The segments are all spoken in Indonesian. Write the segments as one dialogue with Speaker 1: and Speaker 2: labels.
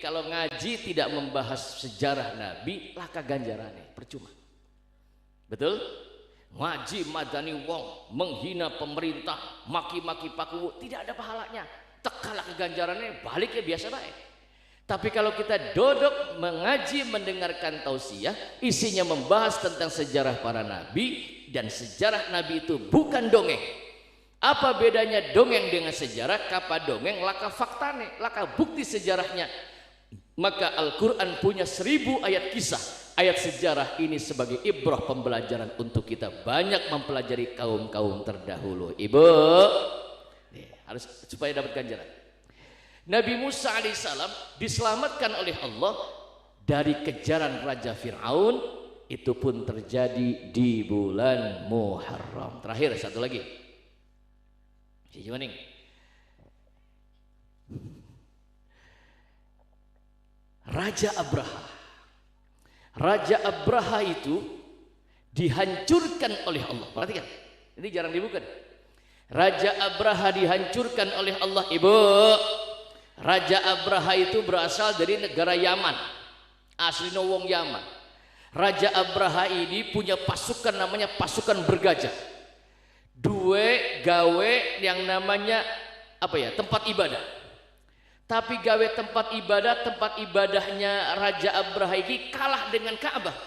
Speaker 1: kalau ngaji tidak membahas sejarah Nabi, laka ganjarannya percuma. Betul? Ngaji madani wong, menghina pemerintah, maki-maki paku, tidak ada pahalanya. Tekalah keganjarannya, baliknya biasa baik. Tapi kalau kita duduk mengaji, mendengarkan tausiah, isinya membahas tentang sejarah para nabi, dan sejarah nabi itu bukan dongeng. Apa bedanya dongeng dengan sejarah? Kapa dongeng laka faktane, laka bukti sejarahnya. Maka Al-Quran punya 1000 ayat kisah, ayat sejarah ini sebagai ibrah pembelajaran untuk kita banyak mempelajari kaum-kaum terdahulu. Ibu, harus supaya dapat ganjaran. Nabi Musa alaihissalam diselamatkan oleh Allah dari kejaran Raja Fir'aun. Itu pun terjadi di bulan Muharram. Terakhir satu lagi. Raja Abraha. Raja Abraha itu dihancurkan oleh Allah. Perhatikan, ini jarang dibuka. Raja Abraha dihancurkan oleh Allah. Ibu, Raja Abraha itu berasal dari negara Yaman, asli wong Yaman. Raja Abraha ini punya pasukan namanya pasukan bergajah. Dua gawe yang namanya apa ya, tempat ibadah. Tapi gawe tempat ibadahnya Raja Abraha ini kalah dengan Ka'bah.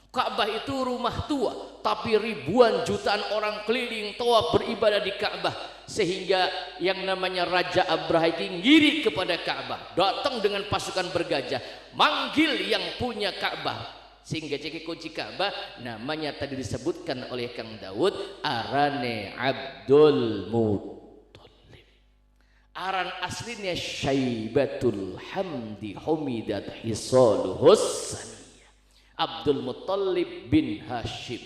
Speaker 1: Ka'bah itu rumah tua, tapi ribuan jutaan orang keliling tawaf beribadah di Ka'bah, sehingga yang namanya Raja Abraha ini ngiri kepada Ka'bah, datang dengan pasukan bergajah, manggil yang punya Ka'bah, sehingga cek kunci Ka'bah namanya tadi disebutkan oleh Kang Daud, arane Abdul Muttalib. Aran aslinya Syaibatul Hamdi Humidat Hisaluhus Abdul Muttalib bin Hashim.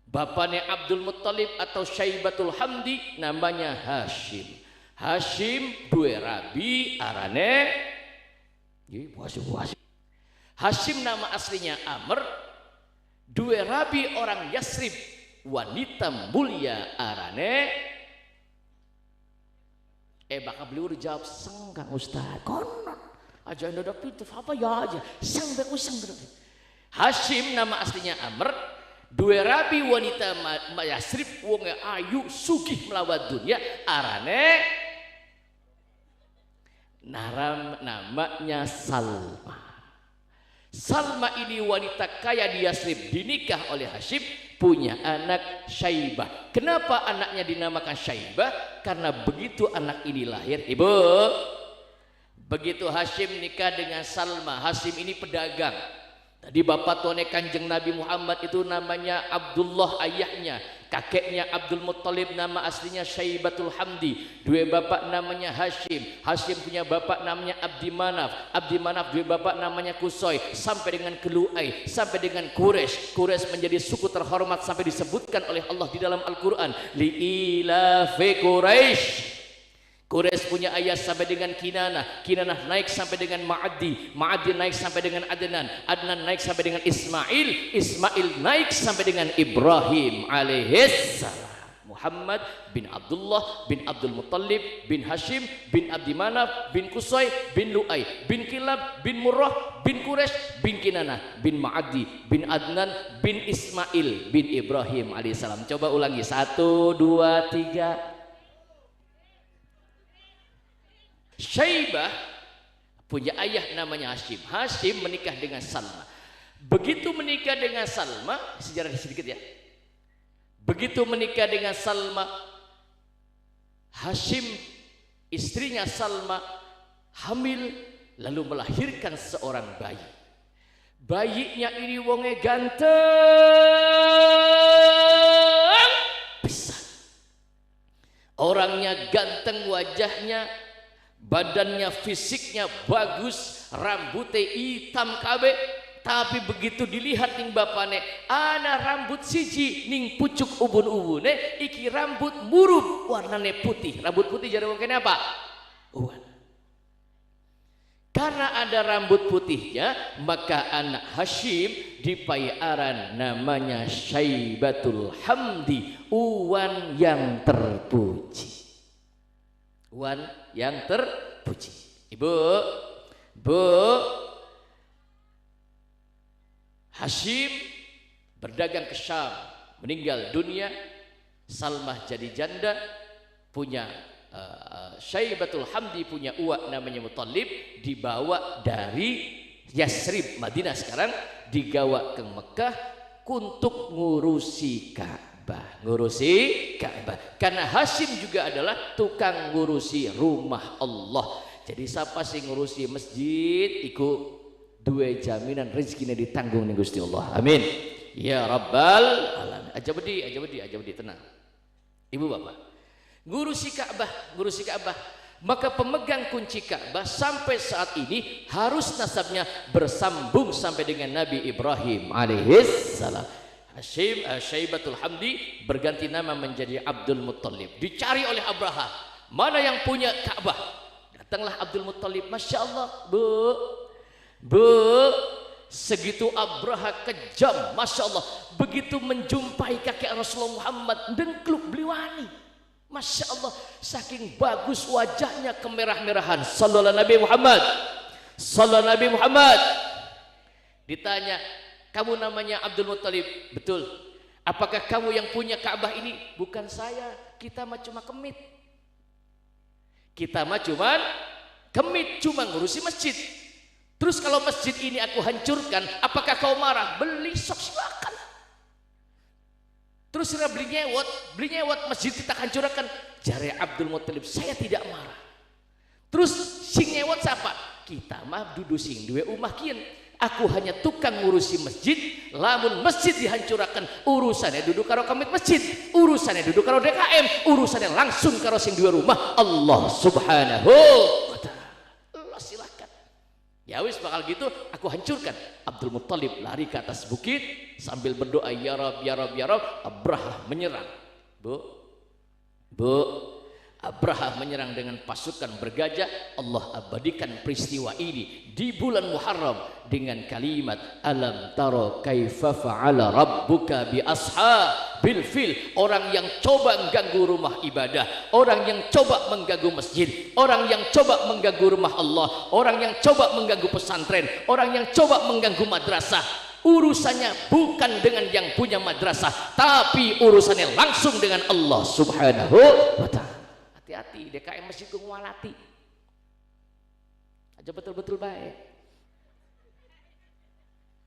Speaker 1: Bapaknya Abdul Muttalib atau Syaibatul Hamdi namanya Hashim. Hashim dua rabi arane Hashim nama aslinya Amr, dua rabi orang Yasrib, wanita mulia arane bakal beliau jawab senggang Ustaz konon aja ndak itu apa ya aja sang be usang berarti. Hashim nama aslinya Amr, dua rabi wanita Yasrib wong ayu sugih melawat dunia arane namanya Salma. Salma ini wanita kaya di Yasrib, dinikah oleh Hashim, punya anak Syaibah. Kenapa anaknya dinamakan Syaibah? Karena begitu anak ini lahir, ibu, begitu Hashim nikah dengan Salma, Hashim ini pedagang. Tadi bapak tuane Kanjeng Nabi Muhammad itu namanya Abdullah ayahnya, kakeknya Abdul Muttalib nama aslinya Syaibatul Hamdi, dua bapak namanya Hashim, Hashim punya bapak namanya Abdi Manaf, Abdi Manaf dua bapak namanya Kusoy, sampai dengan Keluai, sampai dengan Quraisy. Quraisy menjadi suku terhormat sampai disebutkan oleh Allah di dalam Al-Quran, li'ilafi Quraisy. Quraisy punya ayah sampai dengan Kinanah, Kinanah naik sampai dengan Ma'adi, Ma'adi naik sampai dengan Adnan, Adnan naik sampai dengan Ismail, Ismail naik sampai dengan Ibrahim alaihissalam. Muhammad bin Abdullah bin Abdul Muttalib bin Hashim bin Abdi Manaf bin Qusay bin Lu'ay bin Kilab bin Murrah bin Quraisy bin Kinanah bin Ma'adi bin Adnan bin Ismail bin Ibrahim alaihissalam. Coba ulangi, 1, 2, 3. Syaibah punya ayah namanya Hashim. Hashim menikah dengan Salma. Begitu menikah dengan Salma, sejarah sedikit ya. Begitu menikah dengan Salma, Hashim istrinya Salma hamil lalu melahirkan seorang bayi. Bayinya ini wonge ganteng pisan. Orangnya ganteng, wajahnya, badannya, fisiknya bagus, rambutnya hitam kabeh, tapi begitu dilihat ning bapane, ana rambut siji ning pucuk ubun-ubune, iki rambut murub warnane putih. Rambut putih jadi mungkin apa? Uwan. Karena ada rambut putihnya, maka anak Hashim dipayaran namanya Syaibatul Hamdi, uwan yang terpuji. Wan yang terpuji. Ibu, Bu Hashim berdagang ke Syam, meninggal dunia. Salmah jadi janda, punya Syaibatul Hamdi punya uak namanya Muttalib, dibawa dari Yasrib Madinah sekarang, digawa ke Mekah untuk ngurusi Ka'bah, karena Hashim juga adalah tukang ngurusi rumah Allah. Jadi siapa sih ngurusi masjid iku dua jaminan rezekinya ditanggung nih Gusti Allah. Amin ya rabbal alamin. Aja bedi tenang ibu bapak. Ngurusi Ka'bah, maka pemegang kunci Ka'bah sampai saat ini harus nasabnya bersambung sampai dengan Nabi Ibrahim alaihissalam. Hashim Syaibatul Hamdi berganti nama menjadi Abdul Muttalib. Dicari oleh Abraha, mana yang punya Ka'bah? Datanglah Abdul Muttalib. Masya Allah bu, segitu Abraha kejam, Masya Allah, begitu menjumpai kakek Rasulullah Muhammad dengkluk beliwani, Masya Allah, saking bagus wajahnya kemerah-merahan. Sallallahu Nabi Muhammad. Ditanya, kamu namanya Abdul Muttalib? Betul. Apakah kamu yang punya Ka'bah ini? Bukan saya, kita mah cuma kemit. Cuma ngurusi masjid. Terus kalau masjid ini aku hancurkan, apakah kau marah? Beli sok silakan. Terus saya beli nyewot masjid kita hancurkan. Jare Abdul Muttalib, saya tidak marah. Terus sing nyewot siapa? Kita mah dudu sing duwe omah kieu. Aku hanya tukang ngurusi masjid. Lamun masjid dihancurkan, urusannya duduk karo komit masjid, urusannya duduk karo DKM, urusannya langsung karo sing duwe rumah Allah Subhanahu wa ta'ala. Allah silakan. Ya wis bakal gitu aku hancurkan. Abdul Muttalib lari ke atas bukit sambil berdoa, ya Rab, ya Rab, ya Rab. Abraha menyerang. Bu, Abraha menyerang dengan pasukan bergajah. Allah abadikan peristiwa ini di bulan Muharram dengan kalimat alam taro kaifa fa'ala rabbuka bi ashabil fil. Orang yang coba mengganggu rumah ibadah, orang yang coba mengganggu masjid, orang yang coba mengganggu rumah Allah, orang yang coba mengganggu pesantren, orang yang coba mengganggu madrasah, urusannya bukan dengan yang punya madrasah, tapi urusannya langsung dengan Allah Subhanahu wa ta'ala. Hati-hati, DKM masjid ku ngualati aja betul-betul baik.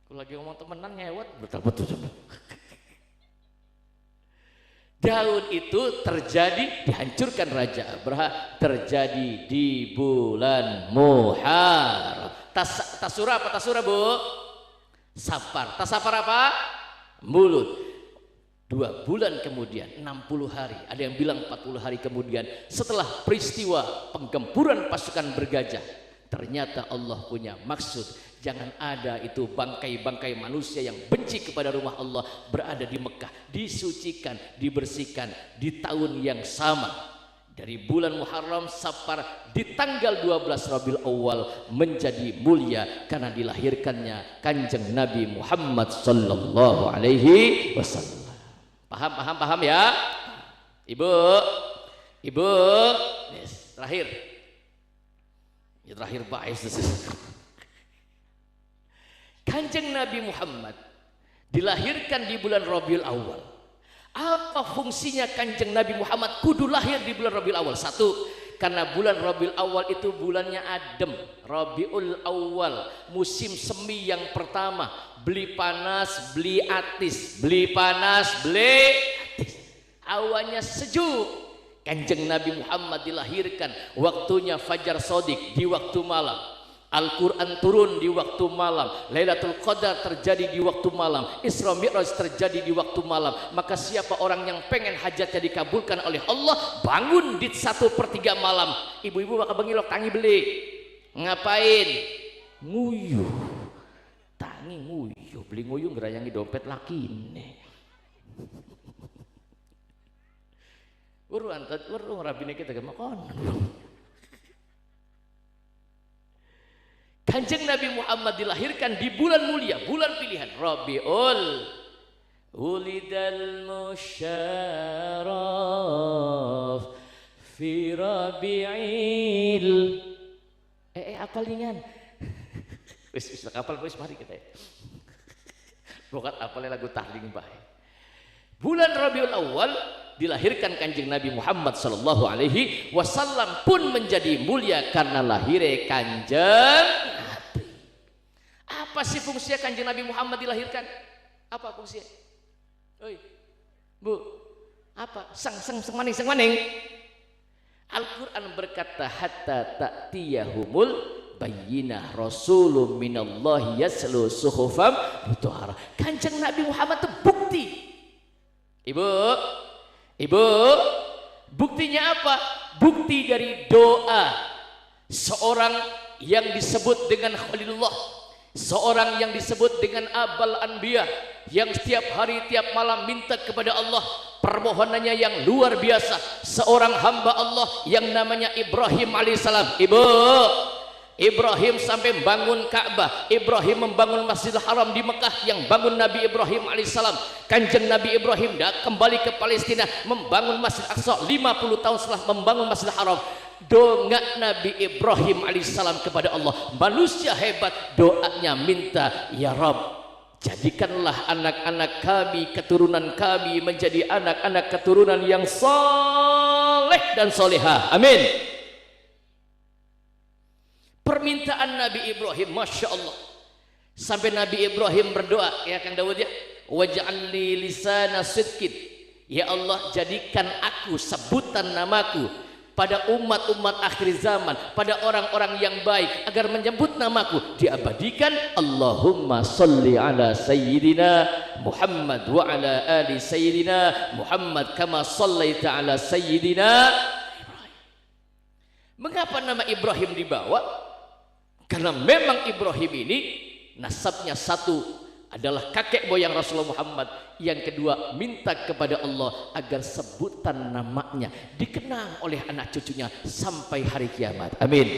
Speaker 1: Kalau lagi ngomong temenan nyewot betul-betul. Daun itu terjadi, dihancurkan Raja Abraha terjadi di bulan Muharram. Tasura apa tasura bu? Safar. Tasafar apa? Mulut. 2 bulan kemudian, 60 hari, ada yang bilang 40 hari kemudian, setelah peristiwa penggempuran pasukan bergajah, ternyata Allah punya maksud. Jangan ada itu bangkai-bangkai manusia yang benci kepada rumah Allah berada di Mekah, disucikan, dibersihkan di tahun yang sama. Dari bulan Muharram Safar di tanggal 12 Rabiul Awal menjadi mulia karena dilahirkannya Kanjeng Nabi Muhammad sallallahu alaihi wasallam. Paham ya ibu. Yes, terakhir baik. Kanjeng Nabi Muhammad dilahirkan di bulan Rabiul Awal. Apa fungsinya Kanjeng Nabi Muhammad kudu lahir di bulan Rabiul Awal? 1, karena bulan Rabiul Awal itu bulannya adem. Rabiul Awal, musim semi yang pertama. Beli panas, beli atis. Beli panas, beli atis. Awannya sejuk. Kanjeng Nabi Muhammad dilahirkan waktunya fajar sodik, di waktu malam. Al-Quran turun di waktu malam, Lailatul Qadar terjadi di waktu malam, Isra Mi'raj terjadi di waktu malam. Maka siapa orang yang pengen hajatnya dikabulkan oleh Allah, bangun di 1/3 malam. Ibu-ibu bakal bengilok tangi beli. Ngapain? Nguyuh. Tangi nguyuh, beli nguyuh ngerayangi dompet laki nih. Uruan rabine kita gemakan. Kanjeng Nabi Muhammad dilahirkan di bulan mulia, bulan pilihan Rabiul Ulidal Musyarraf fi Rabi'il apa lingan? Wis kapal wis mari kita. Bokat apalnya lagu tahling bae. Bulan Rabiul Awal dilahirkan Kanjeng Nabi Muhammad sallallahu alaihi wasallam pun menjadi mulia karena lahirnya Kanjeng Nabi. Apa sih fungsinya Kanjeng Nabi Muhammad dilahirkan? Apa fungsinya? Oi. Bu, apa? Sang maning. Al-Qur'an berkata hatta ta'tiyahumul bayyinah rasulun minallahi yaslu suhufam mutahharah. Kanjeng Nabi Muhammad itu bukti. Ibu, buktinya apa? Bukti dari doa seorang yang disebut dengan Khalilullah, seorang yang disebut dengan Abul Anbiya, yang setiap hari tiap malam minta kepada Allah permohonannya yang luar biasa. Seorang hamba Allah yang namanya Ibrahim alaihissalam. Ibrahim sampai membangun Ka'bah, Ibrahim membangun Masjidil Haram di Mekah yang bangun Nabi Ibrahim alaihissalam. Kanjeng Nabi Ibrahim kembali ke Palestina membangun Masjid Aqsa 50 tahun setelah membangun Masjidil Haram. Doa Nabi Ibrahim alaihissalam kepada Allah, manusia hebat, doanya minta, ya Rabb, jadikanlah anak-anak kami, keturunan kami menjadi anak-anak keturunan yang soleh dan solehah. Amin. Permintaan Nabi Ibrahim, Masya Allah, sampai Nabi Ibrahim berdoa, ya Kang Dawud ya, waj'alni lisana sidqin, ya Allah jadikan aku sebutan namaku pada umat-umat akhir zaman, pada orang-orang yang baik, agar menyebut namaku diabadikan. Allahumma salli ala sayyidina Muhammad wa ala ali sayyidina Muhammad kama sallaita ala sayyidina Ibrahim. Mengapa nama Ibrahim dibawa? Karena memang Ibrahim ini nasabnya satu adalah kakek moyang Rasulullah Muhammad, yang kedua minta kepada Allah agar sebutan namanya dikenang oleh anak cucunya sampai hari kiamat. Amin.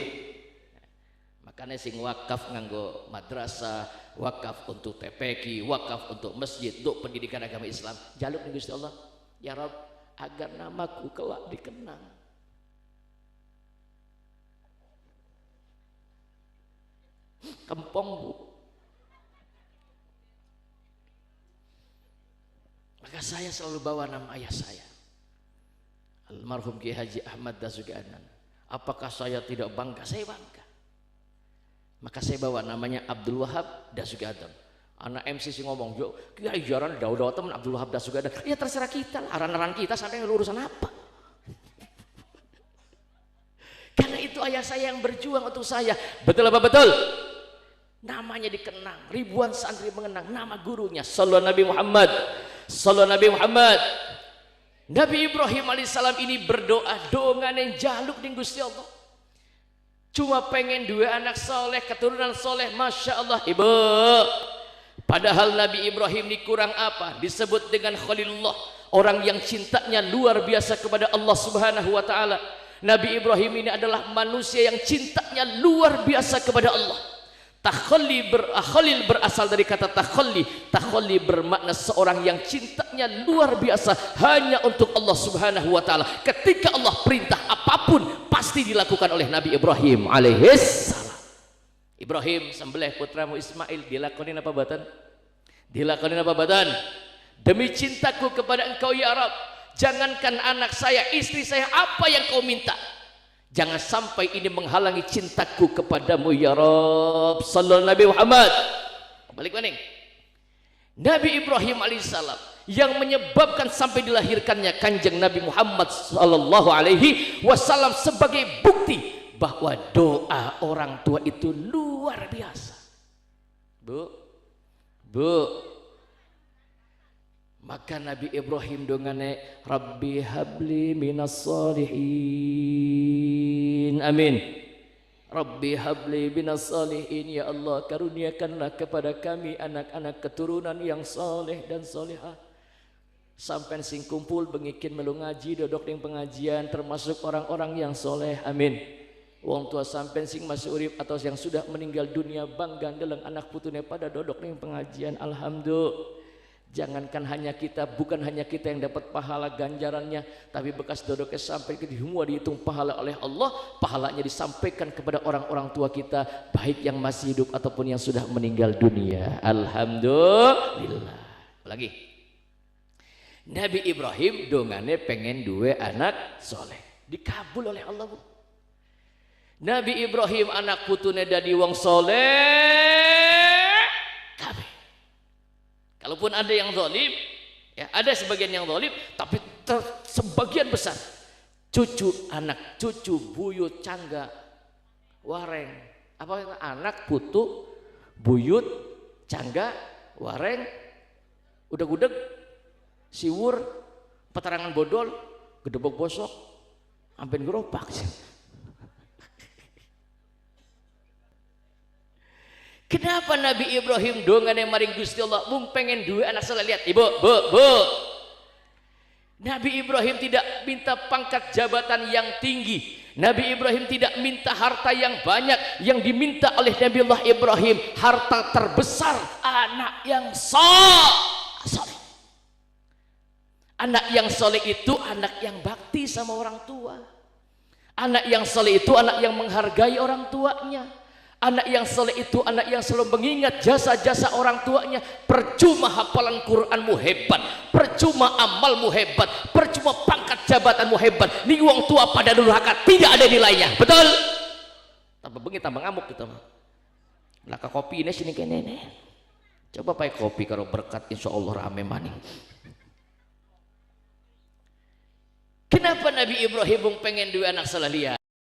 Speaker 1: Makanya sing wakaf nganggo madrasah, wakaf untuk TPQ, wakaf untuk masjid, untuk pendidikan agama Islam, jaluk nih Gusti Allah, ya Rabb, agar namaku kelak dikenang. Kempong Bu. Maka saya selalu bawa nama ayah saya, almarhum Kiai Haji Ahmad Dasuganan. Apakah saya tidak bangga? Saya bangga. Maka saya bawa namanya Abdul Wahab Dasuganan. Anak MC sih ngomong, yo Kiai jaran daw teman Abdul Wahab Dasuganan. Ya terserah kita lah, aran-aran kita sampai urusan apa. Karena itu ayah saya yang berjuang untuk saya. Betul apa betul? Namanya dikenang, ribuan santri mengenang nama gurunya. Sallallahu Nabi Muhammad, sallallahu Nabi Muhammad. Nabi Ibrahim alaihissalam ini berdoa, doa yang jaluk ning Gusti Allah. Cuma pengen dua anak soleh, keturunan soleh, masya Allah. Ibu, padahal Nabi Ibrahim ini kurang apa? Disebut dengan Khalilullah, orang yang cintanya luar biasa kepada Allah Subhanahu Wa Taala. Nabi Ibrahim ini adalah manusia yang cintanya luar biasa kepada Allah. Khalil berasal dari kata takhalli bermakna seorang yang cintanya luar biasa hanya untuk Allah Subhanahu Wa Taala. Ketika Allah perintah apapun pasti dilakukan oleh Nabi Ibrahim alaihissalam. Ibrahim sembelih putramu Ismail, dilakonin apa batan? Dilakonin apa batan? Demi cintaku kepada engkau ya Rabb, jangankan anak saya, istri saya, apa yang kau minta, jangan sampai ini menghalangi cintaku kepadamu ya Rabb. Sallallahu Nabi Muhammad. Balik maning. Nabi Ibrahim alaihissalam yang menyebabkan sampai dilahirkannya Kanjeng Nabi Muhammad sallallahu alaihi wasallam sebagai bukti bahwa doa orang tua itu luar biasa. Bu, maka Nabi Ibrahim dongane Rabbi habli minas salihin. Amin. Rabbi habli minas salihin, ya Allah karuniakanlah kepada kami anak-anak keturunan yang soleh dan solehah. Sampai sing kumpul bengikin melu ngaji dodok ning pengajian termasuk orang-orang yang soleh. Amin. Wong tua sampai sing masih urip atau yang sudah meninggal dunia bangga ndeleng anak putune pada dodok ning pengajian. Alhamdulillah. Jangankan hanya kita, bukan hanya kita yang dapat pahala ganjarannya, tapi bekas dodoknya sampai ke semua dihitung pahala oleh Allah. Pahalanya disampaikan kepada orang-orang tua kita, baik yang masih hidup ataupun yang sudah meninggal dunia. Alhamdulillah. Lagi, Nabi Ibrahim dongane pengen dua anak soleh, dikabul oleh Allah. Nabi Ibrahim anak putune dadi wong soleh kabeh. Kalaupun ada yang zalim, ya ada sebagian yang zalim, tapi sebagian besar cucu anak, cucu buyut cangga wareng, apa anak putu buyut cangga wareng, udah gudeg siwur petarangan bodol gedebok bosok ampen geropak. Kenapa Nabi Ibrahim dongane maring Gusti Allah mung pengen dua anak soleh? Lihat ibu, bu. Nabi Ibrahim tidak minta pangkat jabatan yang tinggi. Nabi Ibrahim tidak minta harta yang banyak. Yang diminta oleh Nabi Allah Ibrahim harta terbesar, anak yang soleh. Anak yang soleh itu anak yang bakti sama orang tua. Anak yang soleh itu anak yang menghargai orang tuanya. Anak yang soleh itu anak yang selalu mengingat jasa-jasa orang tuanya. Percuma hafalan Quranmu hebat, percuma amalmu hebat, percuma pangkat jabatanmu hebat, ni wong tua pada durhaka, tidak ada nilainya. Betul? Tambah bengi tambah ngamuk kita mah. Laka kopi ini sini kene. Coba pakai kopi karo berkat insya Allah rame maning. Kenapa Nabi Ibrahim pengen dua anak soleh?